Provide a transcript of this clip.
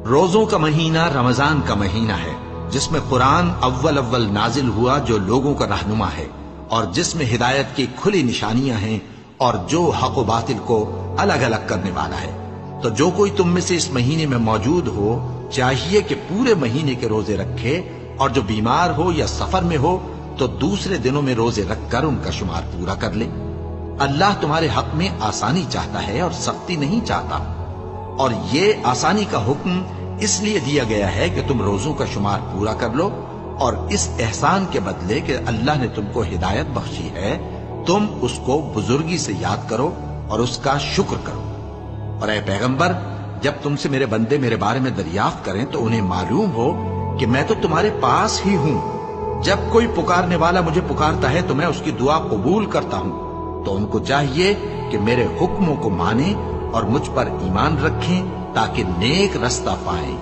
روزوں کا مہینہ رمضان کا مہینہ ہے، جس میں قرآن اول نازل ہوا، جو لوگوں کا رہنما ہے اور جس میں ہدایت کی کھلی نشانیاں ہیں اور جو حق و باطل کو الگ الگ کرنے والا ہے۔ تو جو کوئی تم میں سے اس مہینے میں موجود ہو چاہیے کہ پورے مہینے کے روزے رکھے، اور جو بیمار ہو یا سفر میں ہو تو دوسرے دنوں میں روزے رکھ کر ان کا شمار پورا کر لے۔ اللہ تمہارے حق میں آسانی چاہتا ہے اور سختی نہیں چاہتا، اور یہ آسانی کا حکم اس لیے دیا گیا ہے کہ تم روزوں کا شمار پورا کر لو، اور اس احسان کے بدلے کہ اللہ نے تم کو ہدایت بخشی ہے تم اس کو بزرگی سے یاد کرو اور اس کا شکر کرو۔ اور اے پیغمبر، جب تم سے میرے بندے میرے بارے میں دریافت کریں تو انہیں معلوم ہو کہ میں تو تمہارے پاس ہی ہوں۔ جب کوئی پکارنے والا مجھے پکارتا ہے تو میں اس کی دعا قبول کرتا ہوں۔ تو ان کو چاہیے کہ میرے حکموں کو مانیں اور مجھ پر ایمان رکھیں تاکہ نیک رستہ پائیں۔